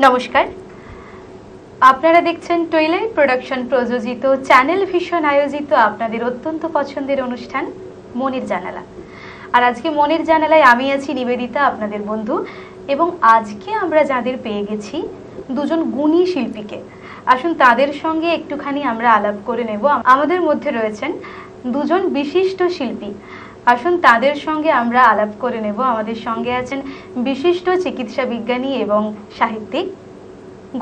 নমস্কার, আপনারা দেখছেন টুইলাইট প্রোডাকশন প্রযোজিত চ্যানেল ভিশন আয়োজিত আপনাদের অত্যন্ত পছন্দের অনুষ্ঠান মনের জানালা। আর আজকে মনের জানালায় আমি আছি নিবেদিতা, আপনাদের বন্ধু। এবং আজকে আমরা যাদের পেয়ে গেছি দুজন গুণী শিল্পীকে, আসুন তাদের সঙ্গে একটুখানি আমরা আলাপ করে নেব। আমাদের মধ্যে রয়েছেন দুজন বিশিষ্ট শিল্পী, আসুন তাদের সঙ্গে আমরা আলাপ করে নেব। আমাদের সঙ্গে আছেন বিশিষ্ট চিকিৎসা বিজ্ঞানী এবং সাহিত্যিক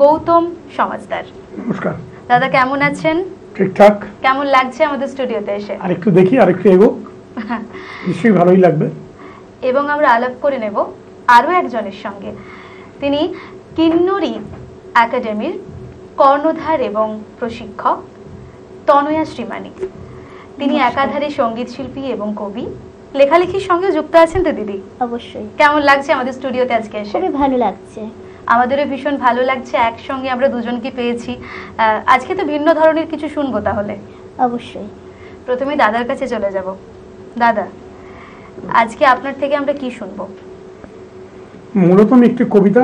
গৌতম সমাজদার। নমস্কার দাদা, কেমন আছেন? ঠিকঠাক। কেমন লাগছে আমাদের স্টুডিওতে এসে? আরেকটু দেখি, আরেকটু এগোক, নিশ্চয়ই ভালোই লাগবে। এবং আমরা আলাপ করে নেব আরও একজনের সঙ্গে। তিনি কিন্নরী একাডেমির কর্ণধার এবং প্রশিক্ষক তনয়া শ্রীমানি। তিনি একাধারে সঙ্গীত শিল্পী এবং কবি, লেখালেখির সঙ্গে যুক্ত আছেন তো দিদি? অবশ্যই। কেমন লাগছে আমাদের স্টুডিওতে আজকে এসে? খুবই ভালো লাগছে। আমাদেরও ভীষণ ভালো লাগছে, একসঙ্গে আমরা দুজনকে পেয়েছি। আজকে তো ভিন্ন ধরনের কিছু শুনবো তাহলে। অবশ্যই। প্রথমে দাদার কাছে চলে যাব। দাদা, আজকে আপনার থেকে আমরা কি শুনবো? মূলত আমি একটি কবিতা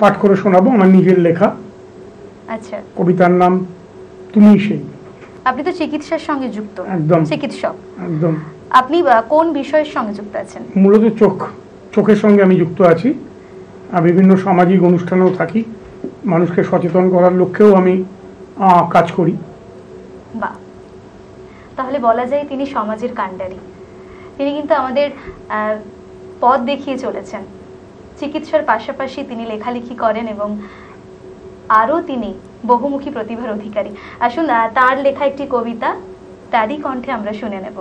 পাঠ করে শোনাবো, আমার নিজের লেখা। আচ্ছা। কবিতার নাম তুমি সেই। আপনি তো চিকিৎসার সঙ্গে যুক্ত। একদম। চিকিৎসক। একদম। আপনি কোন বিষয়ের সঙ্গে যুক্ত আছেন? মূলত চোখের সঙ্গে আমি যুক্ত আছি। বিভিন্ন সামাজিক অনুষ্ঠানেও থাকি, মানুষকে সচেতন করার লক্ষ্যেও আমি কাজ করি। বাহ, তাহলে বলা যায় তিনি সমাজের কাণ্ডারি। তিনি কিন্তু আমাদের পথ দেখিয়ে চলেছেন। চিকিৎসার পাশাপাশি তিনি লেখালেখি করেন এবং আরও তিনি বহুমুখী প্রতিভার অধিকারী। আসুন তার লেখা একটি কবিতা তারই কণ্ঠে আমরা শুনে নেব।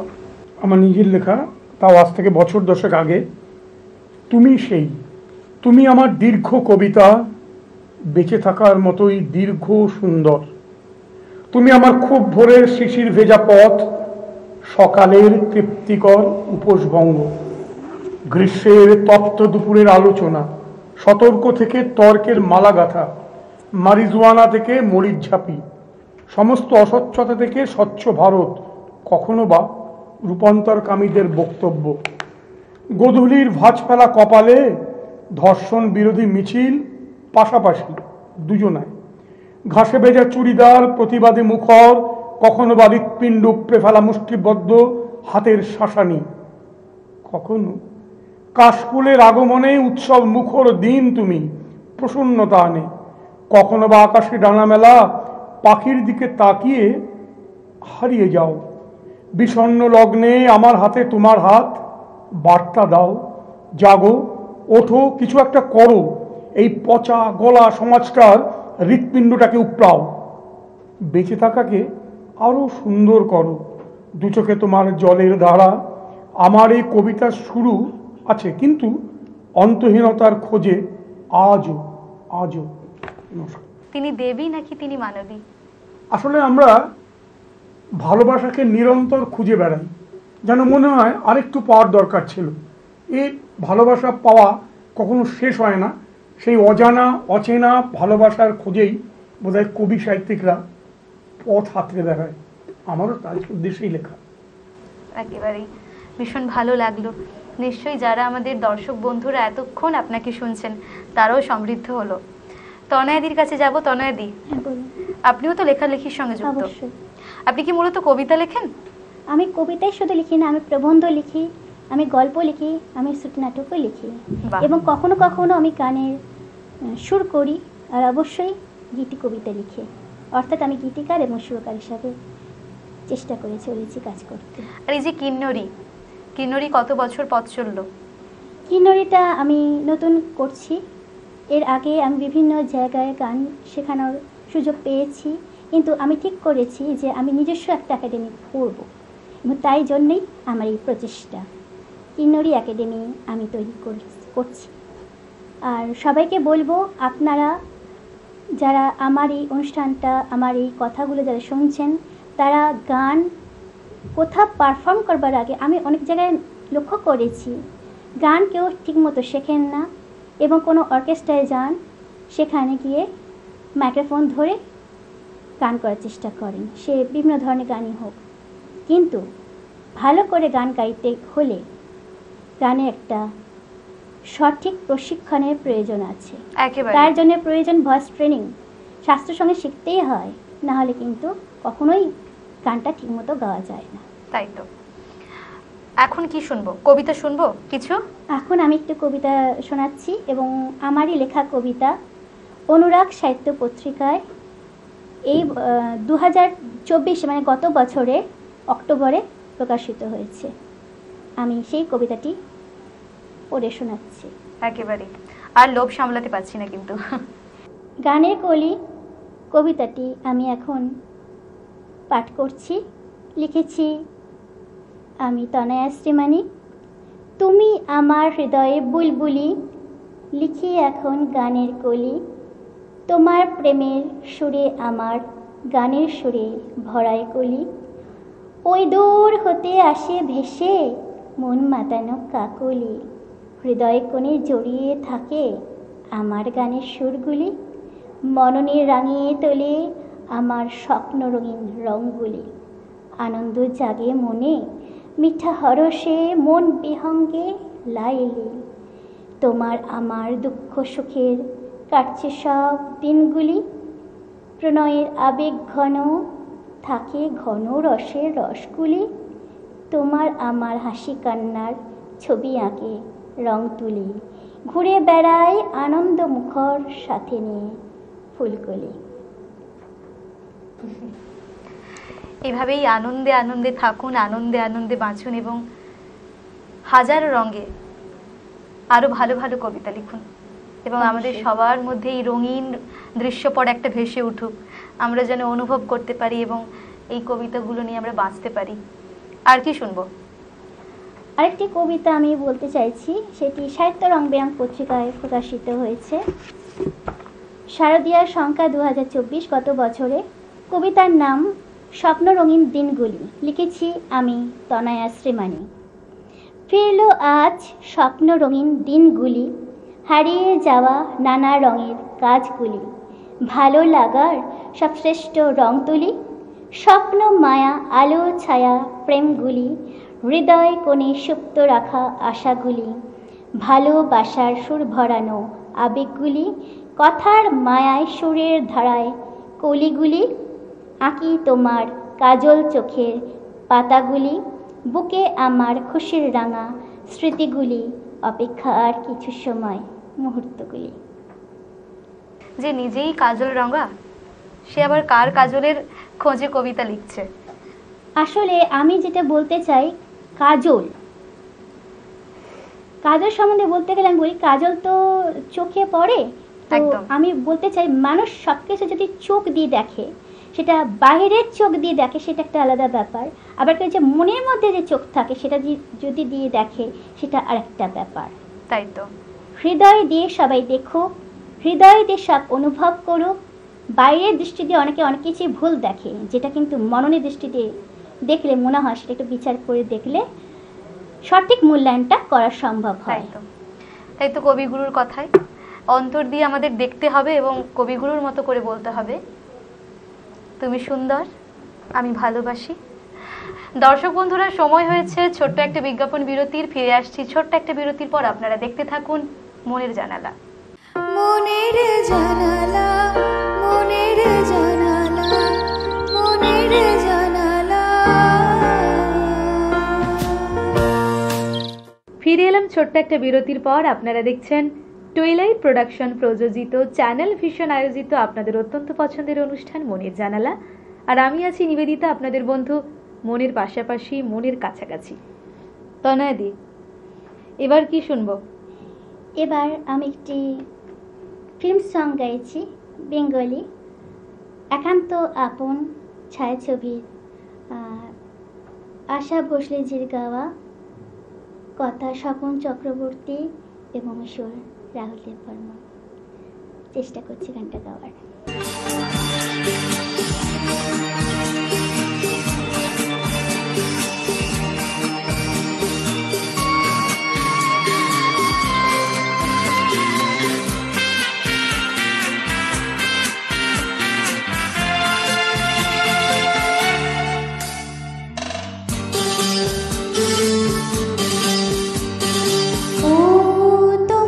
আমার নিজের লেখা, তাও আজ থেকে বছর 10 আগে। তুমি সেই, তুমি আমার দীর্ঘ কবিতা, বেঁচে থাকার মতোই দীর্ঘ সুন্দর। তুমি আমার খুব ভোরের শিশির ভেজা পথ, সকালের তৃপ্তিকর উপোসভঙ্গ, গ্রীষ্মের তপ্ত দুপুরের আলোচনা, সতর্ক থেকে তর্কের মালা গাথা, মারিজুয়ানা থেকে মরিচ ঝাঁপি, সমস্ত অস্বচ্ছতা থেকে স্বচ্ছ ভারত, কখনো বা রূপান্তরকামীদের বক্তব্য, গোধূলির ভাঁজ ফেলা কপালে ধর্ষণ বিরোধী মিছিল, পাশাপাশি দুজনায় ঘাসে ভেজা চুড়িদার, প্রতিবাদী মুখর, কখনো বা হৃৎপিণ্ড উপড়ে ফেলা মুষ্টিবদ্ধ হাতের শাসানি, কখনো কাশফুলের আগমনে উৎসব মুখর দিন তুমি প্রসন্নতা আনে, কখনো বা আকাশে ডানা মেলা পাখির দিকে তাকিয়ে হারিয়ে যাও। বিষণ্ণ লগ্নে আমার হাতে তোমার হাত, বার্তা দাও, জাগো, ওঠো, কিছু একটা করো, এই পচা গলা সমাজটার হৃৎপিণ্ডটাকে উপড়াও, বেঁচে থাকাকে আরো সুন্দর করো। দু চোখে তোমার জলের ধারা। আমার এই কবিতার শুরু আছে, কিন্তু অন্তহীনতার খোঁজে আজও আজও। তিনি দেবী নাকি তিনি মানবী? আসলে আমরা ভালোবাসাকে নিরন্তর খুঁজে বেড়াই, যেন মনে হয় আরেকটু পাওয়ার দরকার ছিল। এই ভালোবাসা পাওয়া কখনো শেষ হয় না। সেই অজানা অচেনা ভালোবাসার খোঁজেই বোধহয় কবি সাহিত্যিকরা পথ হাতড়ে দেখায়। আমারও তার উদ্দেশ্যেই লেখা। একেবারেই ভীষণ ভালো লাগলো। নিশ্চয়ই যারা আমাদের দর্শক বন্ধুরা এতক্ষণ আপনাকে শুনছেন তারাও সমৃদ্ধ হলো। তনয়াদির কাছে যাব। তনয়াদি, আপনিও তো লেখালেখির সঙ্গে যুক্ত। আপনি কি মূলত কবিতা লেখেন? আমি কবিতাই শুধু লিখি না, আমি প্রবন্ধ লিখি, আমি গল্প লিখি, আমি ছোটনাটকও লিখি, এবং কখনো কখনো আমি গানের সুর করি, আর অবশ্যই গীতি কবিতা লিখি। অর্থাৎ আমি গীতিকার এবং সুরকার হিসাবে চেষ্টা করে চলেছি কাজ করতে। আর এই যে কিন্নরী কত বছর পথ চললো? কিন্নরীটা আমি নতুন করছি। এর আগে আমি বিভিন্ন জায়গায় গান শেখানোর সুযোগ পেয়েছি, কিন্তু আমি ঠিক করেছি যে আমি নিজস্ব একটা একাডেমি করব, এবং তাই জন্যেই আমার এই প্রচেষ্টা। কিন্নরী একাডেমি আমি তৈরি করছি। আর সবাইকে বলবো, আপনারা যারা আমার এই অনুষ্ঠানটা, আমার এই কথাগুলো যারা শুনছেন, তারা গান কোথাও পারফর্ম করবার আগে আমি অনেক জায়গায় লক্ষ্য করেছি গান কেউ ঠিকমতো শেখেন না, এবং কোনো অর্কেস্ট্রায় যান, সেখানে গিয়ে মাইক্রোফোন ধরে গান করার চেষ্টা করেন, সে বিভিন্ন ধরনের গানই হোক। কিন্তু ভালো করে গান গাইতে হলে গানে একটা সঠিক প্রশিক্ষণের প্রয়োজন আছে। একেবারে তার জন্য প্রয়োজন ভয়েস ট্রেনিং। শাস্ত্রের সঙ্গে শিখতেই হয়, না হলে কিন্তু কখনোই গানটা ঠিকমতো গাওয়া যায় না। তাই তো। এখন কি শুনবো? কবিতা শুনবো কিছু? এখন আমি একটু কবিতা শোনাচ্ছি, এবং আমারই লেখা কবিতা অনুরাগ সাহিত্য পত্রিকায় এই 2024 মানে গত বছরে অক্টোবরে প্রকাশিত হয়েছে। আমি সেই কবিতাটি পড়ে শোনাচ্ছি। একেবারে, আর লোভ সামলাতে পারছি না কিন্তু। গানের কলি কবিতাটি আমি এখন পাঠ করছি। লিখেছি আমি তনয়া শ্রীমানি। তুমি আমার হৃদয়ে বুলবুলি, লিখি এখন গানের কলি। তোমার প্রেমের সুরে আমার গানের সুরে ভরায় কলি। ওই দূর হতে আসে ভেসে মন মাতানো কাকলি। হৃদয় কোণে জড়িয়ে থাকে আমার গানের সুরগুলি। মননে রাঙিয়ে তোলে আমার স্বপ্ন রঙিন রঙগুলি। আনন্দ জাগে মনে মিঠা হরষে মন বিহঙ্গে লাইলি। তোমার আমার দুঃখ সুখের কাটছে সব দিনগুলি। প্রণয়ের আবেগ ঘন থাকে ঘন রসের রসগুলি। তোমার আমার হাসি কান্নার ছবি আঁকে রং তুলি। ঘুরে বেড়াই আনন্দ মুখর সাথে নিয়ে ফুলকলি। এভাবেই আনন্দে আনন্দে থাকুন, আনন্দে আনন্দে বাঁচুন, এবং হাজার রঙে আরো ভালো ভালো কবিতা লিখুন, এবং আমাদের সবার মধ্যে এই রঙিন দৃশ্যপট একটা ভেসে উঠুক, আমরা যেন অনুভব করতে পারি এবং এই কবিতাগুলো নিয়ে আমরা বাঁচতে পারি। আর কি শুনবো? আরেকটি কবিতা আমি বলতে চাইছি, সেটি সাহিত্য রং বেরং পত্রিকায় প্রকাশিত হয়েছে। শারদীয়ার সংখ্যা 2024 গত বছরে। কবিতার নাম স্বপ্ন রঙিন দিনগুলি। লিখেছি আমি তনয়া শ্রীমানি। ফিরল আজ স্বপ্ন রঙিন দিনগুলি, হারিয়ে যাওয়া নানা রঙের কাজগুলি। ভালো লাগার সব শ্রেষ্ঠ রং তুলি। স্বপ্ন মায়া আলো ছায়া প্রেমগুলি। হৃদয় কোণে সুপ্ত রাখা আশাগুলি। ভালোবাসার সুর ভরানো আবেগগুলি। কথার মায়ায় সুরের ধারায় কলিগুলি। আঁকি তোমার কাজল চোখের পাতাগুলি। বুকে আমার খুশির রাঙা স্মৃতিগুলি। অপেক্ষা আর কিছু সময় মুহূর্তগুলি। যে নিজেই কাজল রঙা, সে আবার কার কাজলের খোঁজে কবিতা লিখছে? আসলে আমি যেটা বলতে চাই, কাজল কাজল সম্বন্ধে বলতে গেলে আমি বলি কাজল তো চোখে পড়ে। তো একদম। আমি বলতে চাই মানুষ সব কিছু যদি চোখ দিয়ে দেখে, সেটা বাইরের চোখ দিয়ে দেখে সেটা একটা আলাদা ব্যাপার, আবার কেউ যে মনের মধ্যে যে চোখ থাকে সেটা যদি দিয়ে দেখে সেটা আরেকটা ব্যাপার। তাই তো। হৃদয় দিয়ে সবাই দেখো, হৃদয় দিয়ে সব অনুভব করো। বাইরের দৃষ্টি দিয়ে অনেকে অনেক কিছু ভুল দেখে, যেটা কিন্তু মননের দৃষ্টি দিয়ে দেখলে মনে হয় সেটা একটু বিচার করে দেখলে সঠিক মূল্যায়নটা করা সম্ভব হয়। তাই তো কবিগুরুর কথায় অন্তর দিয়ে আমাদের দেখতে হবে এবং কবিগুরুর মতো করে বলতে হবে, তুমি সুন্দর, আমি ভালোবাসি। দর্শক বন্ধুরা, সময় হয়েছে ছোট্ট একটা বিজ্ঞাপন বিরতির। ফিরে আসছি ছোট্ট একটা বিরতির পর। আপনারা দেখতে থাকুন মনের জানালা। মনের জানালা, মনের জানালা, মনের জানালা। ফিরে এলাম ছোট্ট একটা বিরতির পর। আপনারা দেখছেন টুইলাইট প্রোডাকশন প্রযোজিত চ্যানেল ভিশন আয়োজিত আপনাদের অত্যন্ত পছন্দের অনুষ্ঠান মনের জানালা। আর আমি আছি নিবেদিতা, আপনাদের বন্ধু, মনের পাশাপাশি মনের কাছাকাছি। তনয়াদি, এবার কি শুনবো? এবার আমি একটি ফিল্ম সং গাইছি, বেঙ্গলি, একান্ত আপন ছায়াছবির আশা ভোসলেজির গাওয়া, কথা স্বপন চক্রবর্তী এবং সুর রাহুল দেব বর্মন। চেষ্টা করছি গানটা গাওয়ার। ও তো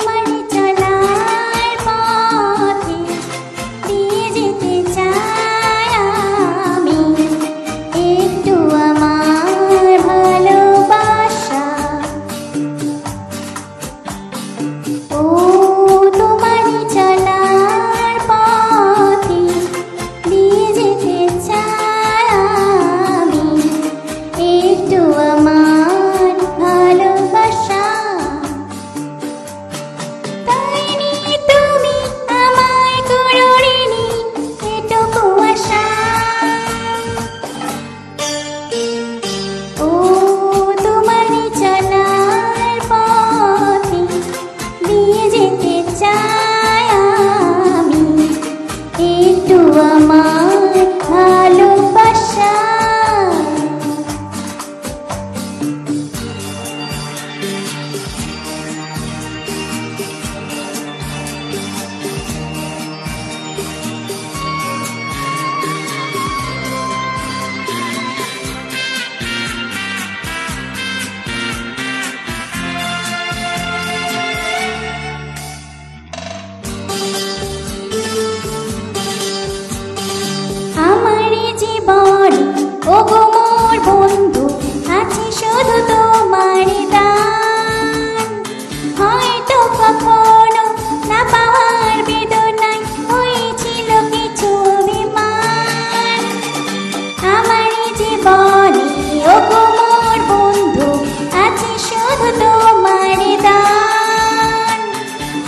বন্ধু আছে শুধু তোমার দান। হয়তো কখনো না পাওয়ার বেদনায় হয়েছিল কিছু অভিমান। আমার জীবনে ও মোর বন্ধু আছে শুধু তোমার দান।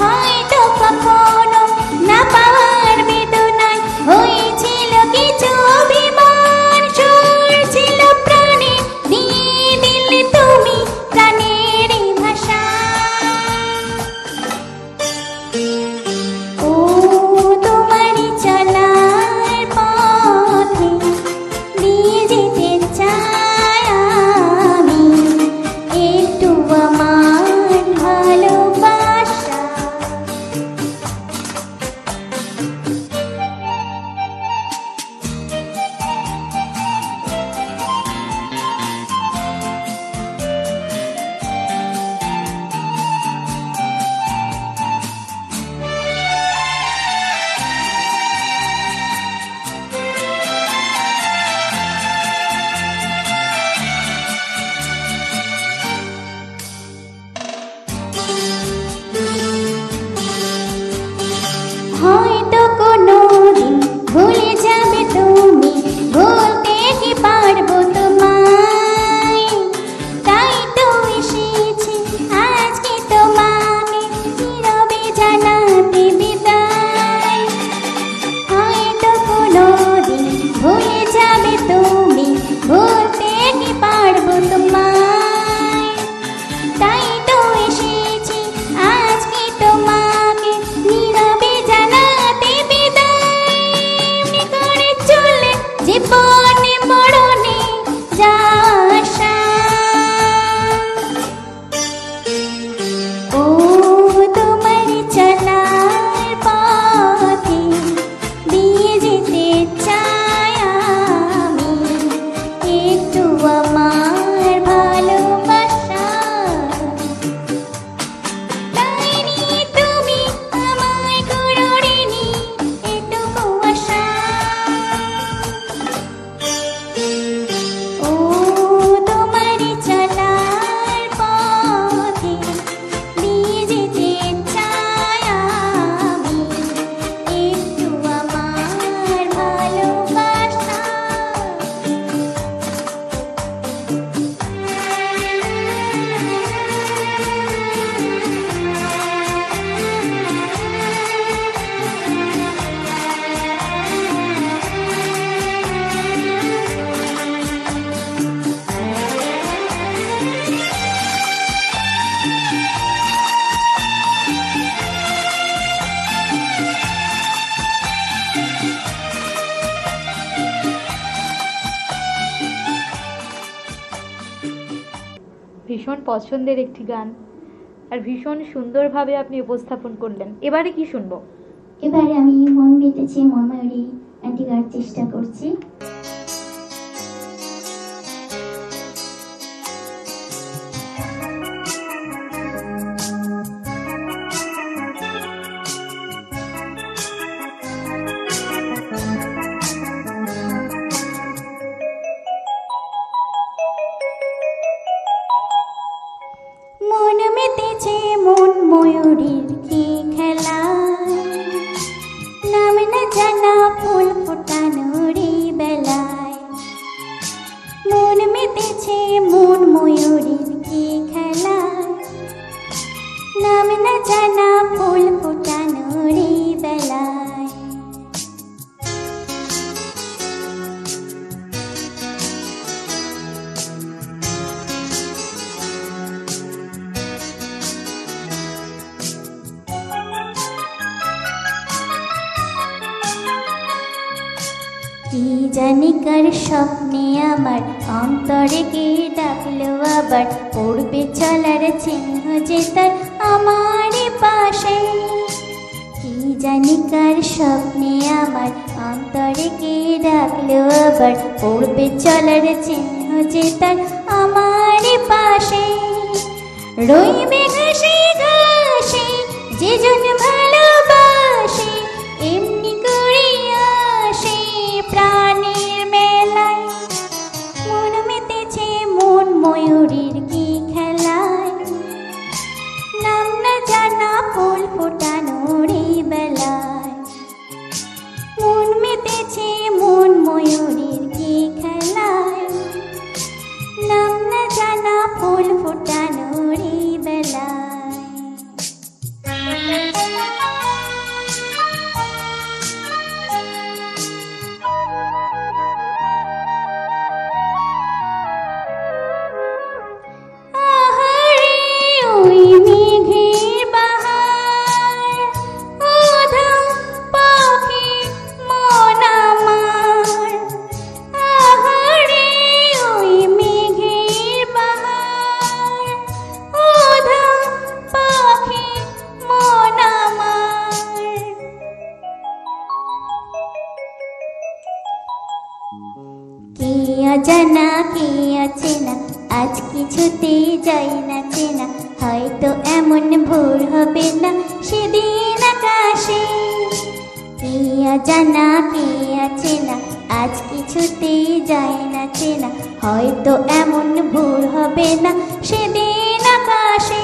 হয়তো কখনো না পাওয়ার বেদনায় হয়েছিল কিছু অভিমান। সুর ছিল প্রাণে দিয়ে দিলে তুমি প্রাণের ভাষা। ও তোমার চলার পথে দিয়ে যেতে চাই আমি একটু আমার ভালোবাসা। হয়তো কোনোদিন ভুলে যাবে তুমি, বলতে কি পারবো তোমায়। তাই তো এসেছি আজকে তোমাকে নীরবে জানাতে বিদায়। হয়তো কোনোদিন ভুলে যাবে তুমি, বলতে কি পারবো তোমায়। তাই তো এসেছি আজকে তোমাকে নীরবে জানাতে বিদায়। এমনি করে চলে জীবনে মরণে যাওয়ার আশা। ও তোমার চলার পথে দিয়ে যেতে চাই আমি একটু আমার ভালোবাসা। তাই নিয়ে তুমি আমায় করো ঋণী এটুকু আশা। ও তোমার চলার পথে দিয়ে যেতে চাই আমি একটু আমার ভালোবাসা। ভীষণ পছন্দের একটি গান, আর ভীষণ সুন্দরভাবে আপনি উপস্থাপন করলেন। এবারে কি শুনবো? এবারে আমি মন বেঁধেছে মনময়ূরী আন্টি গাওয়ার চেষ্টা করছি। মন মেতেছে মন ময়ূরীর কি খেলা, নাম না জানা ফুল ফোটানোর বেলায়। মন মেতেছে মন ময়ূরীর কি খেলা, নাম না জানা ফুল ফোটানোর বেলায়। কি জানি কার স্বপ্নে আমার অন্তরে কে ডাকলো আবার, পড়বে চলার চিহ্ন যে তার আমার পাশে। কি জানি কার স্বপ্নে আমার অন্তরে কে ডাকলো আবার, পড়বে চলার চিহ্ন যে তার আমার পাশে। রইবে ঘাসে ঘাসে যে জন ভালোবাসে, এমনি করে আসে প্রাণের মেলায়। মন মেতে ময়ূরীর কি খেলায়, নাম না জানা ফুল ফোটানোর এই বেলায়। মন মেতেছে মন ময়ূরীর কি খেলায়, নাম না জানা ফুল ফোটানোর এই বেলায়। জানা কে আছে না আজ কিছুতে যাই না চেনা, হয়তো এমন ভোর হবে না সেদিন আকাশে। কে জানা কে আছে না আজ কিছুতে যাই না চেনা, হয়তো এমন ভোর হবে না সেদিন আকাশে।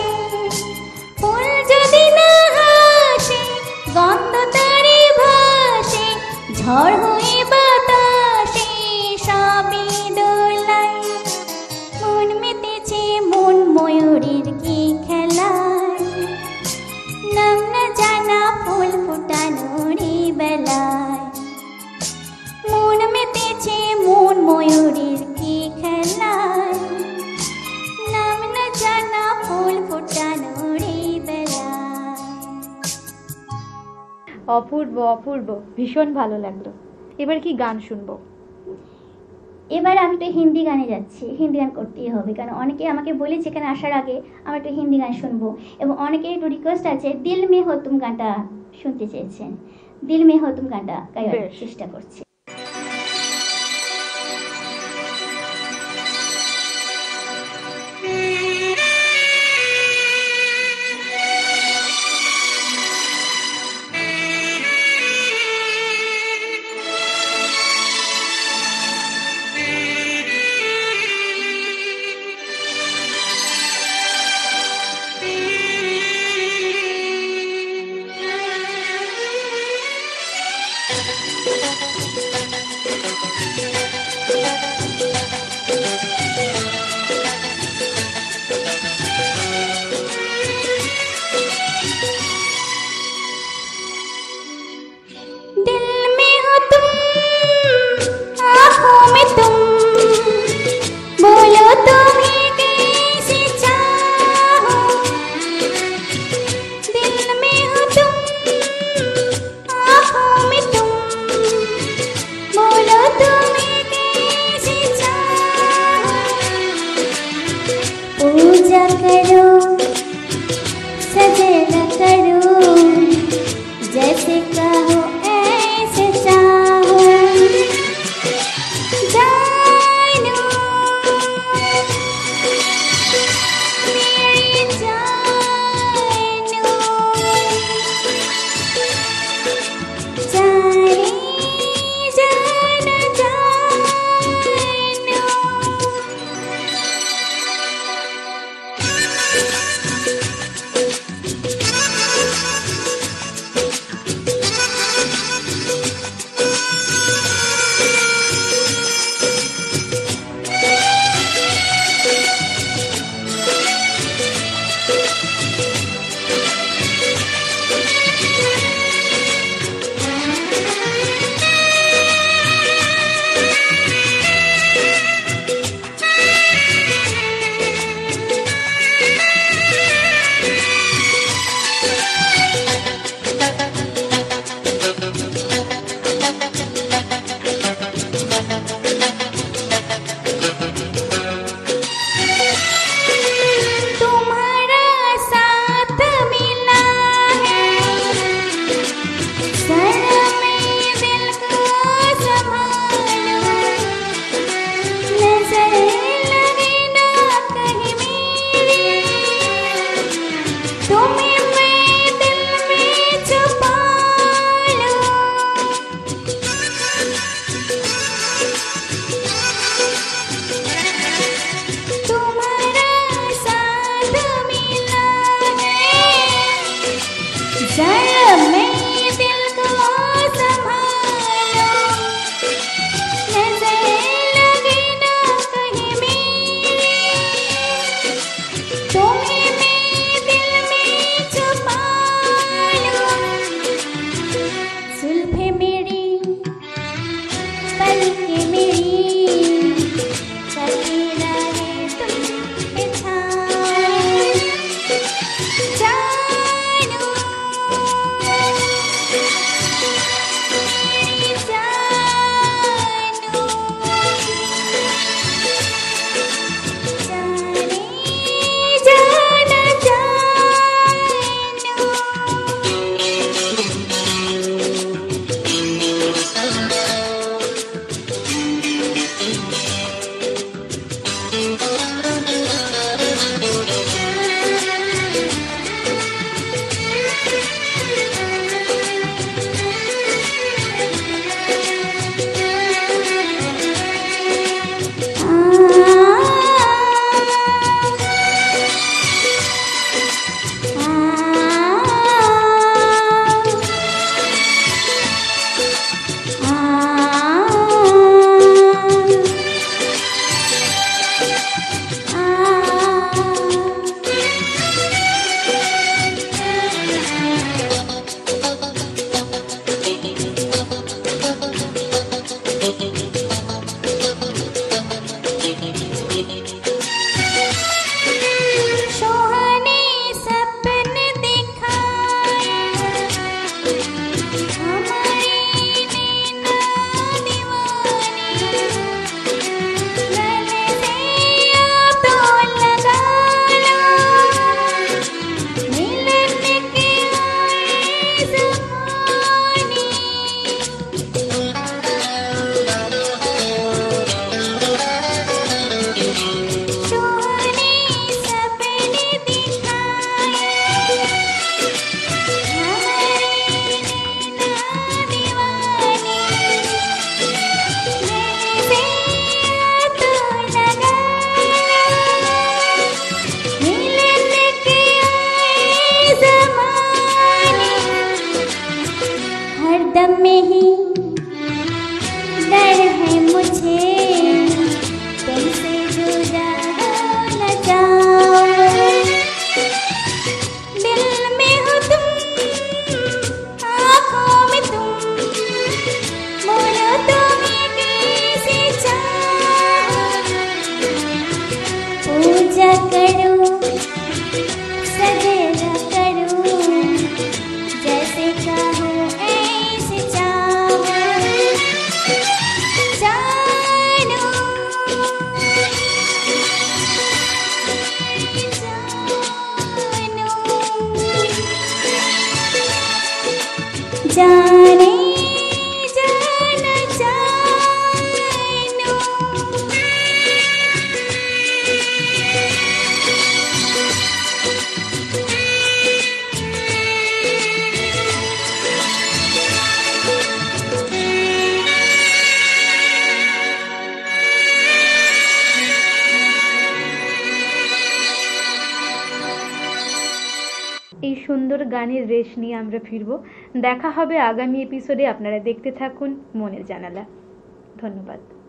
ফুল যদি না হাসে গন্ধ তারে ভাসে, ঝড় হয়ে বাতাসে সবই দোলায়। মন মেতেছে মন ময়ূরীর কি খেলায়, নাম না জানা ফুল ফোটানোর এই বেলায়। মন মেতেছে মন ময়ূরীর কি খেলায়, নাম না জানা ফুল ফোটানোর এই বেলায়। অপূর্ব অপূর্ব, ভীষণ ভালো লাগলো। এবার কি গান শুনবো? এবার আমি তো হিন্দি গানে যাচ্ছি, হিন্দি গান করতেই হবে, কারণ অনেকে আমাকে বলেছে এখানে আসার আগে আমি একটু হিন্দি গান শুনবো, এবং অনেকে একটু রিকোয়েস্ট আছে দিল মে হো তুম গানটা শুনতে চেয়েছেন। দিল মে হো তুম গানটা গাইবার চেষ্টা করছি। पूजा करो सजना करो, जैसे कहो ऐसे चाहो। जानो मेरी जानो, जाने जाना जानो। हरदम में ही डर है मुझे तुमसे जुदा न जाओ। दिल में हो तुम, आँखों में तुम, बोलो तुम्हें कैसे चाहो। पूजा करो सजदा करो, जैसे कहो ऐसे चाहो। जानो जानो जाने जाना जानो। এই সুন্দর গানের রেশ নিয়ে আমরা ফিরবো। দেখা হবে আগামী এপিসোডে। আপনারা দেখতে থাকুন মনের জানালা। ধন্যবাদ।